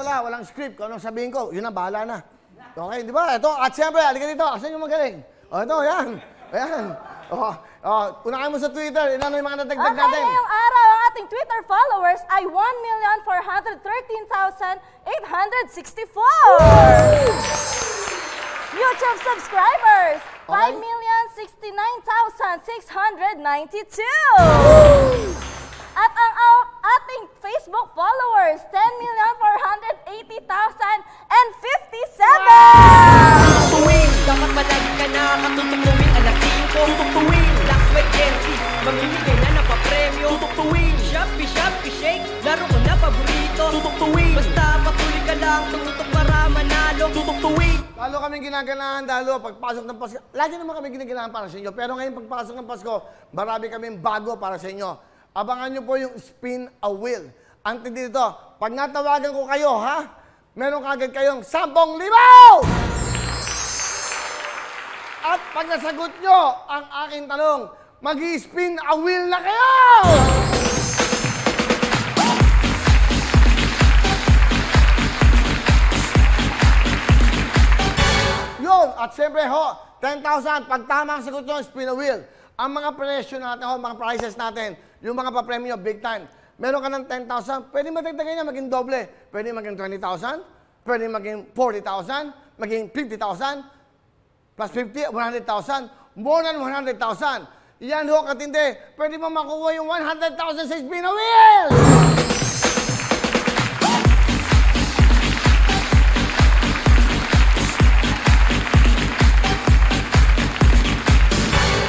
walang script. Kung anong sabihin ko, yun ang bahala na. Okay, di ba? Ito, at siyempre, halika dito. Asan yung magaling? O, ito, yan. Ayan. Unahin mo sa Twitter. Ano yung mga natagdag natin? Okay, ngayong araw, ang ating Twitter followers ay 1,413,864. YouTube subscribers, 5,069,692. At ang ating Facebook followers, 10,480,057. Tuwing, dapat palagi ka nakakatutuwing alas 5. Tututuwing, Lux with NC, mamimigay na napapremyo. Tututuwing, Shopee, Shake, laro ko na paborito. Tututuwing, basta patuloy ka lang, tumutok para manalo. Tututuwing. Lalo kaming ginaganahan, pagpasok ng Pasko. Lagi naman kami ginaganahan para sa inyo. Pero ngayon, pagpasok ng Pasko, marami kaming bago para sa inyo. Abangan nyo po yung spin a wheel. Ang tindi dito, pag natawagan ko kayo, ha? Meron kagad kayong 10,000! At pag nasagot nyo ang aking tanong, mag-i-spin a wheel na kayo! Yun, at siyempre ho, 10,000, pag tama ang sagot nyo, spin a wheel. Ang mga presyo natin, mga prices natin, yung mga papremyo, big time. Meron ka ng 10,000, pwede matagdagan niya, maging doble. Pwede maging 20,000, pwede maging 40,000, maging 50,000, plus 50, 100,000, more than 100,000. Yan ho, katindi. Pwede mo makuha yung 100,000 sa spin a wheel!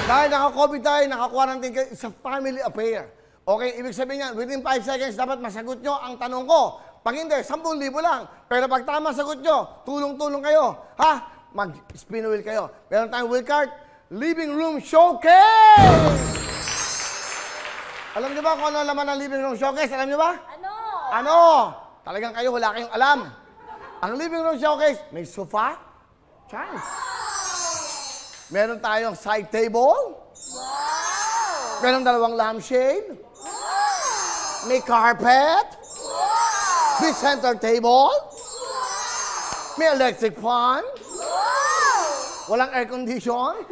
Dahil naka-COVID tayo, naka-quarantine kayo, it's a family affair. Okay, ibig sabihin yan, within 5 seconds, dapat masagot nyo ang tanong ko. Pag hindi, 10,000 lang. Pero pag tama sagot nyo, tulong-tulong kayo. Ha? Mag-spin wheel kayo. Meron tayong wheel cart, living room showcase! Alam nyo ba kung ano laman ng living room showcase? Alam nyo ba? Ano? Ano? Talagang kayo, wala kayong alam. Ang living room showcase, may sofa, chance. Meron tayong side table. Wow! Meron 2 lampshade. Wow! May carpet. Wow! May center table. Wow! May electric fan. Wow! Walang air condition.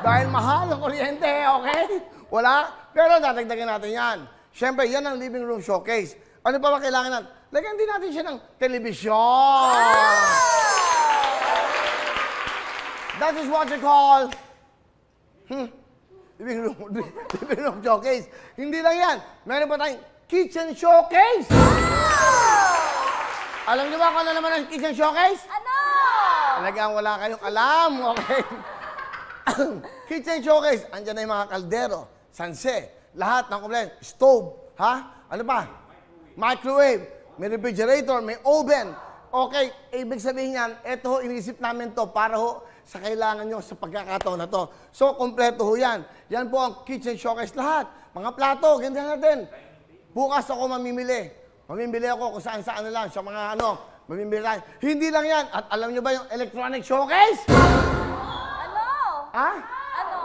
Dahil mahal ang kuryente, okay? Wala. Pero dadagdagan natin yan. Siyempre, yan ang living room showcase. Ano pa ba kailangan natin? Lagyan din natin siya ng telebisyon. Wow! That is what you call living room showcase. Hindi lang yan. Meron pa tayong kitchen showcase. Alam niyo ba kung ano naman ang kitchen showcase? Ano? Talagang wala kayong alam, okay? Kitchen showcase. Andiyan na yung mga kaldero, sanse, lahat ng kompleto. Stove, ha? Ano pa? Microwave. May refrigerator, may oven. Okay, ibig sabihin yan, ito ho, inisip namin to para ho sa kailangan nyo sa pagkakataon na to. So, kompleto ho yan. Yan po ang kitchen showcase lahat. Mga plato, ganyan natin. Bukas ako mamimili. Mamimili ako kung saan-saan na lang. Sa mga mamimili tayo. Hindi lang yan. At alam nyo ba yung electronic showcase? Ano? Ha? Ano?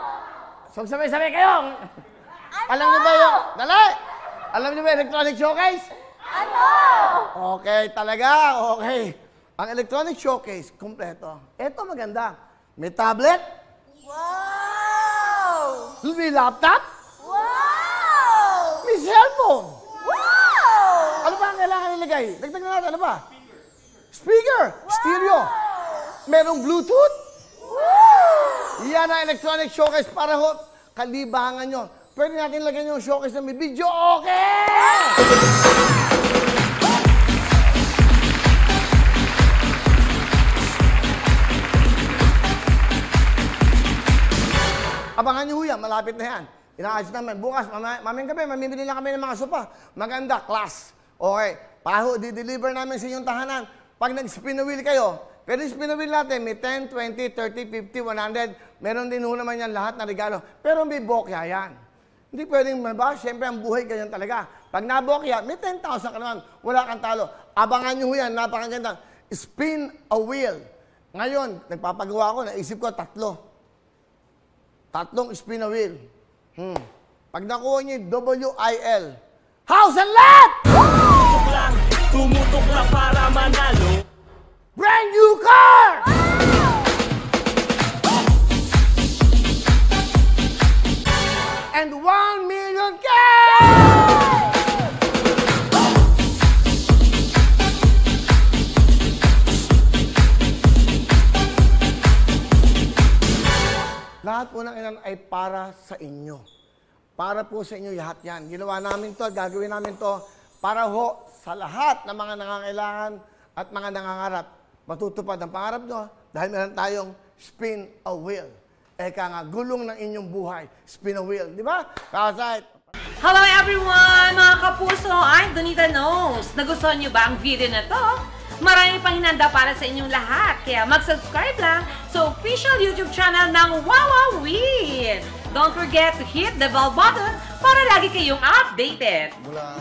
So, sabay-sabay kayo. Ano? Alam nyo ba yung... Dali! Alam nyo ba yung electronic showcase? Ano? Okay, talaga. Okay. Ang electronic showcase, kompleto. Ito maganda. May tablet. Wow! May laptop. Wow! May cellphone. Wow! Ano ba ang kailangan nilagay? Dagdag na natin. Ano ba? Speaker. Wow! Stereo. Merong Bluetooth. Wow! Yan ang electronic showcase para ho, kalibangan nyo. Pwede natin lagyan yung showcase na may video. Okay! Abangan nyo yan, malapit na yan. Inaayos naman. Bukas, mamayang gabi, mamimili lang kami ng mga sopa. Maganda, class. Okay. Paho, di-deliver namin sa inyong tahanan. Pag nag-spin a wheel kayo, pero spin a wheel natin, may 10, 20, 30, 50, 100. Meron din ho naman yan lahat na regalo. Pero may bokya yan. Hindi pwedeng, ba? Siyempre, ang buhay ganyan talaga. Pag nabokya, may 10,000 ka naman. Wala kang talo. Abangan nyo yan, napakaganda. Spin a wheel. Ngayon, nagpapagawa ko, naisip ko, 3. 3 spin a wheel. Pag nakuha niyo yung WIL, house and lot! Tumutok lang para ay para sa inyo. Para po sa inyo lahat yan. Ginawa namin to, gagawin namin to para ho sa lahat ng mga nangangailangan at mga nangangarap. Matutupad ang pangarap nyo dahil meron tayong spin a wheel. Eka nga, gulong ng inyong buhay. Spin a wheel. Di ba? Kakasahit. Hello everyone! Mga kapuso, I'm Donita Knows. Nagustuhan niyo ba ang video na to? Marami pang hinanda para sa inyong lahat. Kaya mag-subscribe lang sa official YouTube channel ng Wowowin. Don't forget to hit the bell button para lagi kayong updated. Mula